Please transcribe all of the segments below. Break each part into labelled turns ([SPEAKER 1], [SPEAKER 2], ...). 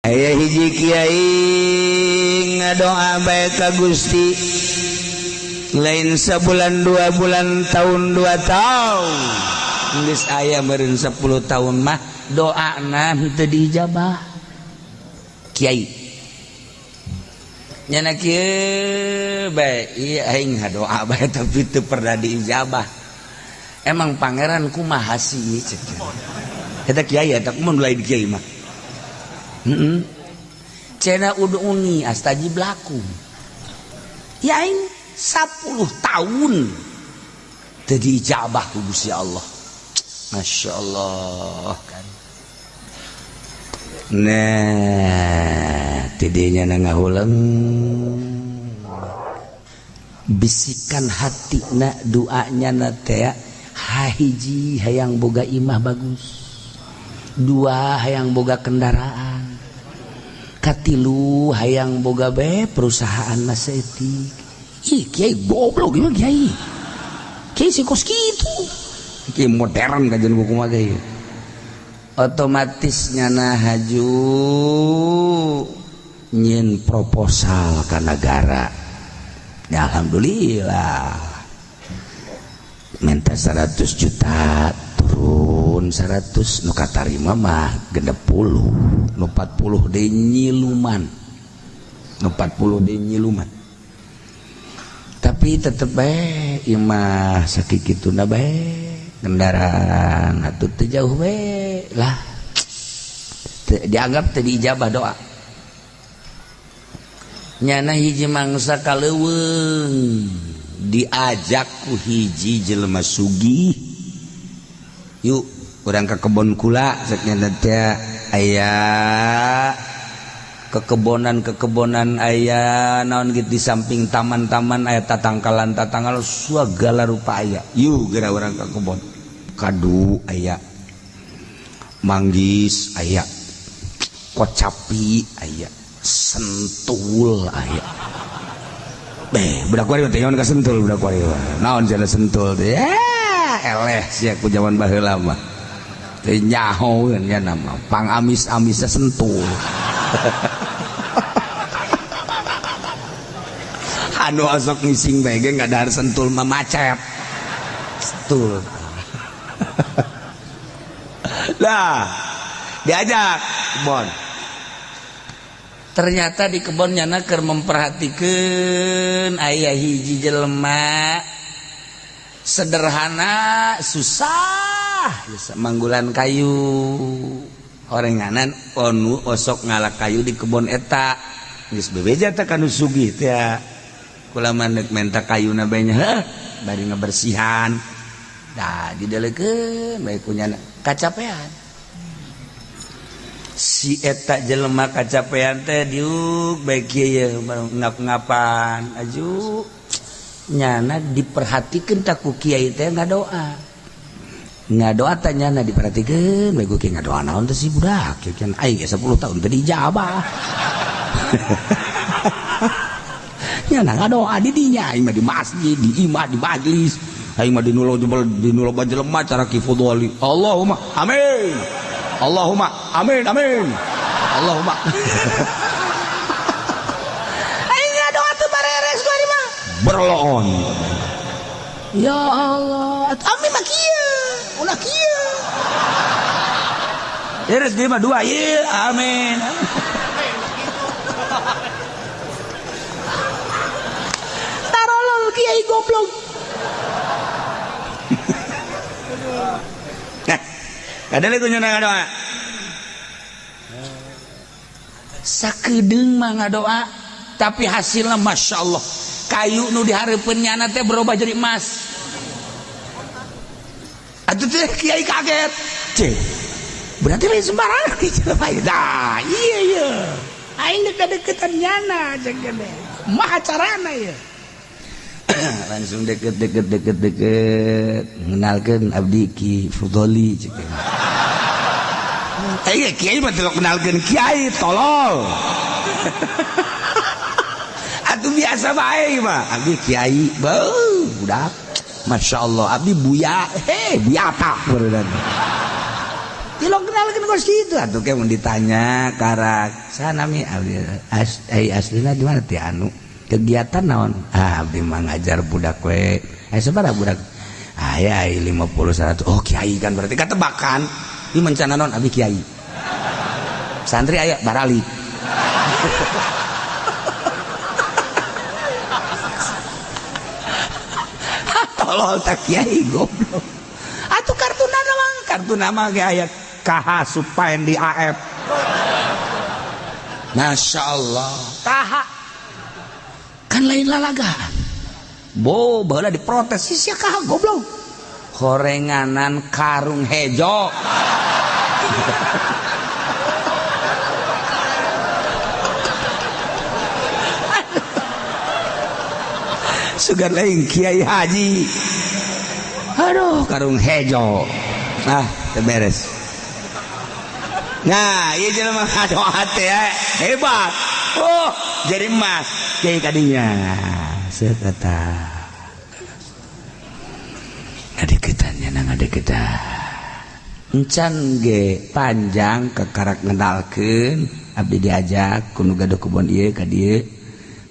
[SPEAKER 1] aya hiji kiai ngadoa bae ka Gusti lain sabulan 2 bulan tahun 2 tahun geus aya meureun 10 tahun mah doana teu diijabah kiai nyana kieu bae ieu aing ngadoa bae tapi teu pernah diijabah emang pangeran kumaha sih ceuk eta kiai eta kumaha lain kiai mah cena ud'uni astajib lakum ya aing 10 tahun teu diijabah ku Gusti Allah. Masya Allah kan. Nah, tidinya ngahuleng bisikan hatina doanya na teh hiji hayang boga imah bagus. 2 hayang boga kendaraan. Katilu hayang boga bae perusahaan nasetik. Ih, kiai goblok gimana kiai? Kiai si kos gitu. Kiai modern kajian buku mah kiai. Otomatis nyana haju nyin proposal ke negara. Ya, alhamdulillah. Minta 100 juta turun 100 nu katarima mah 60 nu 40 deui nyiluman. Nu 40 deui nyiluman. Tapi tetep bae imah sakikituna bae kendaraan atuh teu jauh bae lah dianggap teu diijabah doa nyana hiji mangsa kaleuweung diajak ku hiji jelema sugih yuk urang ka kebon kula cek nyana teh aya kekebonan aya naon gitu di samping taman-taman aya tatangkalan segala rupa aya yuk geura urang ka kebon kadu aya manggis aya kocapi aya sentul aya budak wari teh nyaon ka sentul budak wari naon cenah sentul teh eleh sia ku zaman baheula mah teh nyahoeun nya nama pangamis-amisna sentul anu osok ngising bae ge ngadahar sentul mah macet sentul lah diajak kebon ternyata di kebon nyana keur memperhatikeun aya hiji jelema sederhana susah manggulan kayu orenganan onu osok ngalak kayu di kebon eta geus bebeja teh kanu sugih teh kula mandek menta kayuna bae nya bari ngabersihan da didelekeun bae ku nyana kacapean si eta jelema kacapean teh diuk bae kieu ngap-ngapan aju nyana diperhatikeun ta ku kiai teh ngadoa ngadoa tanyana diperhatikeun bae ku kieu ngadoa naon teh si budak kieu aing 10 tahun teh dijabah nyana ngadoa di dinya aing mah di masjid di imah di majlis aing mah di nulo jelema cara kifudoli Allahumma amin Allahumma amin amin Allahumma aing ngadoa teu bareres ku mah berloon ya Allah amin mah kieu ulah kieu beres dia mah 2 ieu amin kiai goblok. Nah, kadang lagu nyana ngadoa. Sakedeung mah ngadoa, tapi hasilnya masya Allah. Kayu nu dihareupeun nyana teh berubah jadi emas. Atuh teh kiai kaget. Cek. Berarti lain sembarangan di jelema ieu. Dah, iya. Aing deket-deketan nyana cek gede. Mah acarana ieu. Langsung deket mengenalkan abdi Ki Fudoli cek. Kiai mah teu mengenalkeun kiai tolol. Atuh biasa bae mah abdi kiai budak. Masya Allah abdi buya buyatak beneran. Tilok kenalkeun kos kitu atuh ke mun ditanya karak sana mi aslina di mana ti anu kegiatan naon abdi mah ngajar budak we sabaraha budak aya 50 100 oh kiai kan berarti katebakan ieu mencana naon abdi kiai santri aya barali tolol tak kiai goblok atuh kartu nama ge aya KH Supaen di AF. Masya Allah KH kan lain lalagaan baheula diprotes sia KH goblok gorenganan karung hejo sugan lain Kiai Haji aduh karung hejo beres. Nah iya jelema doa teh hebat jadi emas kiai kadinya sekata ngadeukeutannya nang ngadeukeutan encan ge panjang kekarak ngendalkeun abdi diajak ku nu gaduh kebon ieu ka dieu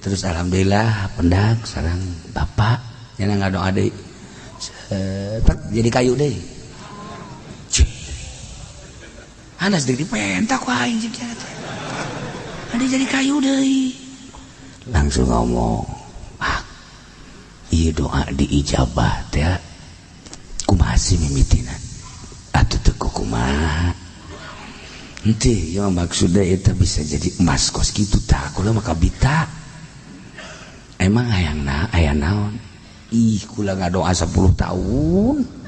[SPEAKER 1] terus alhamdulillah pendak sareng bapak nya ngadoa deui jadi kayu deui Anas dek dipentak ku aing jeung kieu teh. Ade jadi kayu deui. Langsung ngomong, ieu doa diijabah teh kumaha sih mimitina? Atuh teu kumaha. Henteu ieu maksudna eta bisa jadi emas kos kitu tah kula mah kabita. Emang hayangna aya naon? Ih kula ngadoa 10 tahun.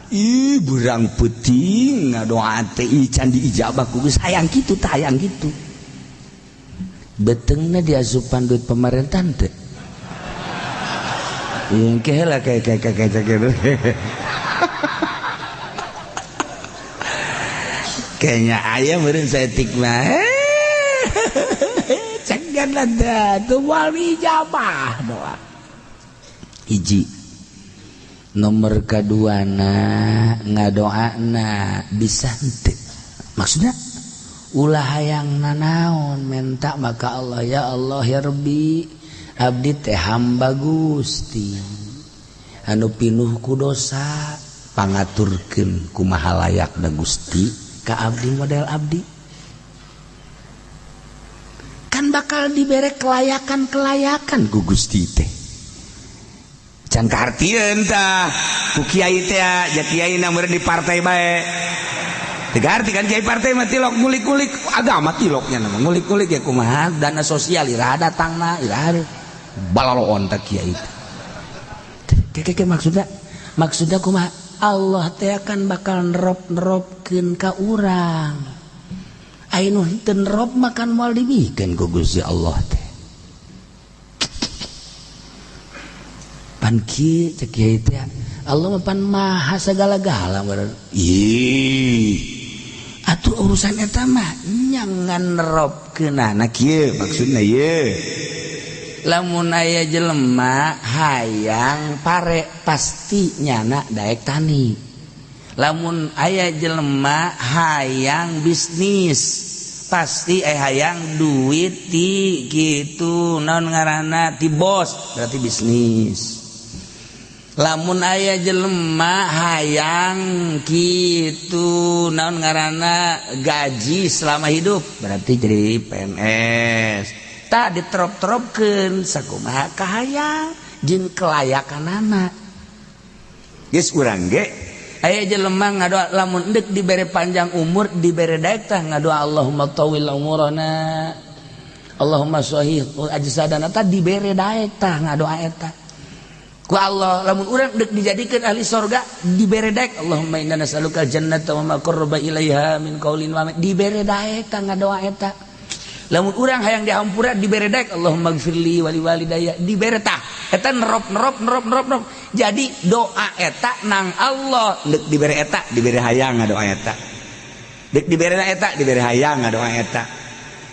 [SPEAKER 1] Ih berang penting ngadoa teh can diijabah ku geus hayang kitu tah hayang kitu beteungna diasupan duit pemerintahan teh engke heula kayak kitu kayaknya aya meureun saeutik mah cegan lada tuh wal ijabah doa hiji nomor kaduana ngadoana bisa henteu maksudnya ulah hayang nanaon minta maka Allah ya Rabbi abdi teh hamba Gusti anu pinuh ku dosa pangaturkeun kumaha layakna Gusti ka abdi model abdi kan bakal dibere kelayakan ku Gusti teh can kartieun tah ku kiai teh ja kiai na meureun di partai bae digarti kan kiai partai mah tilok ngulik-ngulik agama tiloknya nama ngulik-ngulik ya kumaha dana sosial iraha datangna iraha balaloon tah kiai teh maksudna kumaha Allah teh akan bakal nerop-neropkeun ka urang aya nu henteu nerop makan moal dibikeun ku Gusti Allah teh pan kieu cek kiai teh Allah mah pan maha sagala-gala atuh urusan eta mah nyangan neropkeunana kieu maksudna ieu lamun aya jelema hayang pare pasti nyana daek tani lamun aya jelema hayang bisnis pasti hayang duit ti kitu naon ngaranna ti bos berarti bisnis lamun aya jelema hayang kitu naon ngaranna gaji selama hidup berarti jadi PNS tak diterop-teropkeun sakumaha kahayang jeung kelayakanana geus urang ge aya jelema ngadoa lamun endek dibere panjang umur dibere daek tah ngadoa Allahumma tawil umurana Allahumma shahih ajsadana tah dibere daek tah ngadoa eta ku Allah lamun urang dek dijadikeun ahli surga dibere daek Allahumma inna nas'aluka jannata wa ma qarraba ilaiha min qaulin wa dibere daek tah ngadoa eta lamun urang hayang dihampura dibere daek Allahumma gfirli wali walidayya dibere tah eta nerop jadi doa eta nang Allah dek dibere eta dibere hayang ngadoa eta dek dibere eta dibere hayang ngadoa eta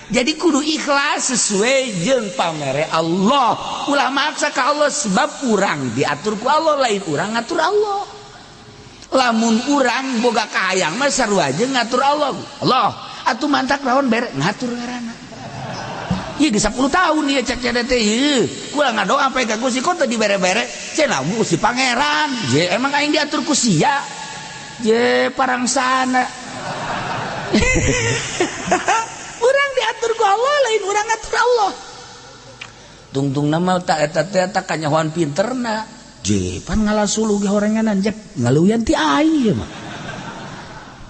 [SPEAKER 1] jadi kudu ikhlas sesuai jeung pamere Allah ulah maksa ka Allah sebab urang diatur ku Allah lain urang ngatur Allah lamun urang boga kahayang mah sarua aja ngatur Allah atuh mantak naon bere ngatur ngaranna ieu geus 10 tahun ieu cek cenah teh ieu kula ngadoa sampai ka Gusti kota dibere-bere cenah Gusti pangeran je emang aing diatur ku sia je parangsana urang diatur ku Allah lain urang ngatur Allah tungtung nama tak eta teh tak kanyahoan pinterna je pan ngalasulu ge horenganan jek ngaluyan ti aing mah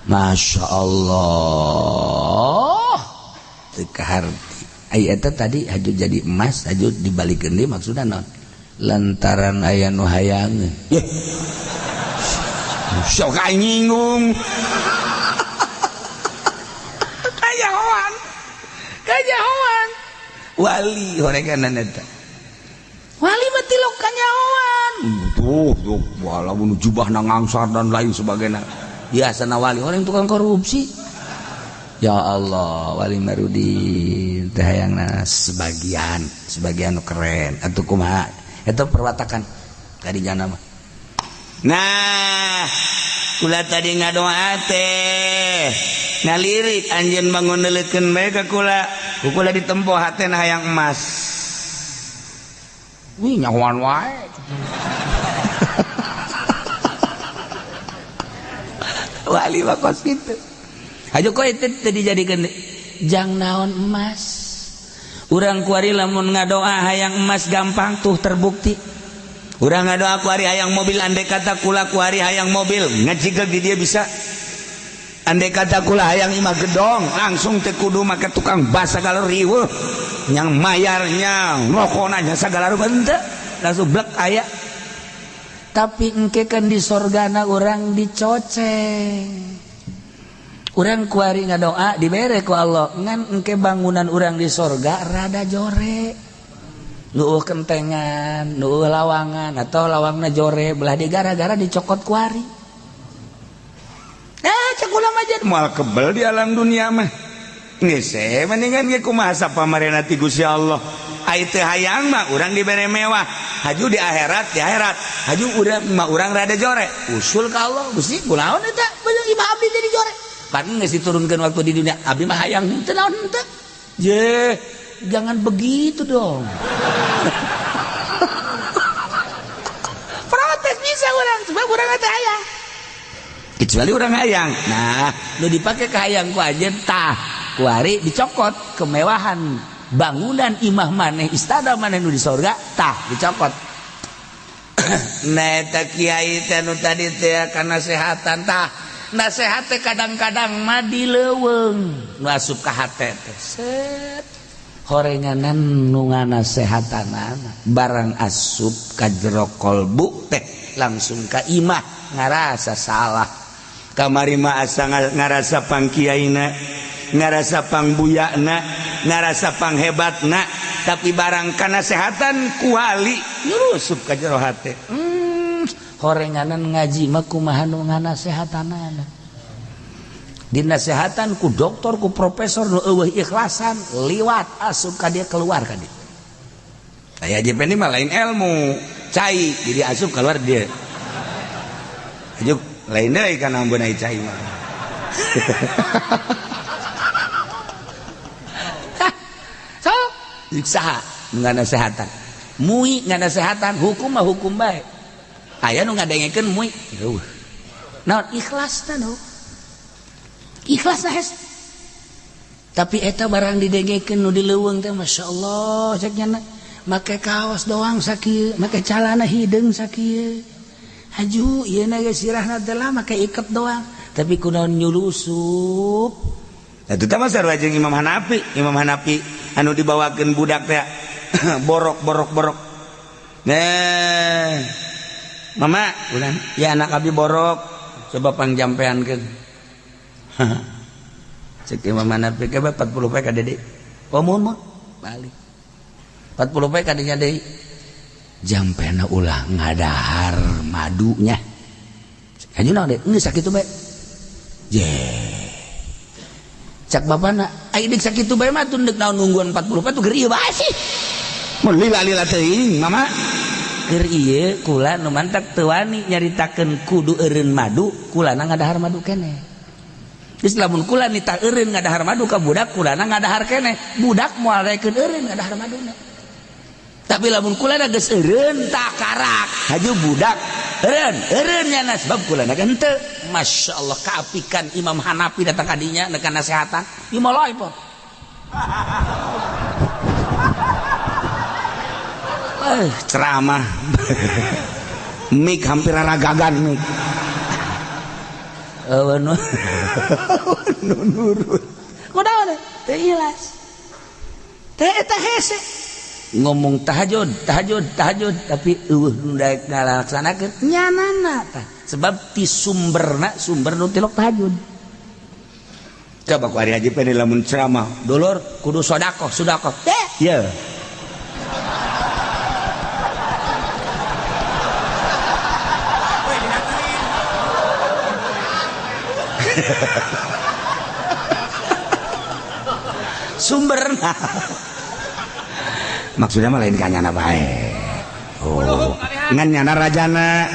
[SPEAKER 1] Masya Allah teu kaharti ai eta tadi hajud jadi emas hajud dibalikeun deui maksudna naon lantaran aya nu hayangeun sok aing nyinggung kajahoan wali horenganan eta wali mah tilok kanyahoan tuh walaupun jubahna ngangsar dan lain sebagainya biasana wali orang tukang korupsi ya Allah wali marudin teh hayangna sebagian keren atuh kumaha eta perwatakan tadi jana mah nah kula tadi ngadoa teh ngalirik anjeun bangun neuleukeun bae ka kula ditempo hatena hayang emas wih nyahoan wae wali mah kos kitu aja kok itu dijadikeun jang naon emas urang kuari lamun ngadoa hayang emas gampang tuh terbukti urang ngadoa kuari hayang mobil andai kata kula kuari hayang mobil ngajigeg di dia bisa andai kata kula hayang imah gedong langsung teh kudu make tukang bas sagala riweuh nyang mayarnya rokona sagala rupa henteu langsung blek aya tapi engke kan di sorgana orang dicoceng orang kuari ngadoa dibere ku Allah ngan engke bangunan orang di sorga rada jore nuuh kentengan nuuh lawangan atau lawangna jore belah di gara-gara dicokot kuari cek ulam aja moal kebel di alam dunia mah geus mendingan ge kumaha sapamarena ti Gusti Allah ai teu hayang mah urang dibere mewah haju di akhirat haju urang rada jore usul ka Allah Gusti kunaon eta beunang imah abdi jadi jore pan geus diturunkeun waktu di dunia abdi mah hayang teu naon henteu je jangan begitu dong protes bisa urang sebab urang teh hayang kecuali urang hayang nah nu dipake ka hayang ku aja tah kuari dicokot kemewahan bangunan imah maneh istana maneh nu di sorga tah dicokot nah eta kiai teh nu tadi teh kanasehatan tah nasehat teh kadang-kadang mah dileuweung nu asup ka hate teh set horenganan nu nganasehatanana barang asup ka jero kolbu teh langsung ka imah ngarasa salah kamari mah asa ngarasa pangkiaina ngarasa pangbuyana ngarasa panghebatna tapi barang kanasehatan kuali nyurusup ka jero hate horenganan ngaji mah kumaha nu nganasehatanana dinasehatan ku dokter ku profesor nu eueuh ikhlasan liwat asup ka dia keluar ka dia aya JP ini mah lain ilmu cai jadi asup keluar dia ajuk lain deui kana ambeun ai cai mah saha nganasehatan mui nganasehatan hukum mah hukum bae aya nu ngadengekeun mui naon ikhlasna nu ikhlas hes tapi eta barang didengekeun nu dileuweung teh masyaallah cek nya make kaos doang sakieu make calana hideung sakieu haju ieu na geus sirahna teh lah make iket doang tapi kunaon nyulusup eta teh mah sarua jeung Imam Hanafi anu dibawakeun budak teh borok nah mama ulang ya anak abi borok coba pangjampeankeun cek Imam Hanafi ke 40 pe ka dede oh mun balik 40 pe ka dinya deui jampena ulah ngadahar madunya haju naon deh geus sakitu bae je cak bapana ai dik sakitu bae mah tunduk naon nungguan 40 pe tuh geur ieu bae sih mun lila-lila teuing mama keur ieu kula nu mantak teu wani nyaritakeun kudu eureun madu kulana ngadahar madu keneh. Geus lamun kula nita eureun ngadahar madu ka budak kulana ngadahar keneh, budak moal rekeun eureun ngadahar maduna. Tapi lamun kulana geus eureun tak karak haju budak eureun nyana sebab kulana kan teu. Masyaallah kaapikan Imam Hanafi datang ka dinya nekan nasehatan dimoloi po. Ceramah mik hampir ragagan mik nurut kunaon teu ilas teh eta hese ngomong tahajud tapi nu daek ngalaksanakeun nyanana tah sebab ti sumberna sumber nu tilok tahajud. Coba ku ari haji pede lamun ceramah dulur kudu sedekah teh ya sumberna maksudnya mah lain kanyana bae. Oh ngan nyana rajana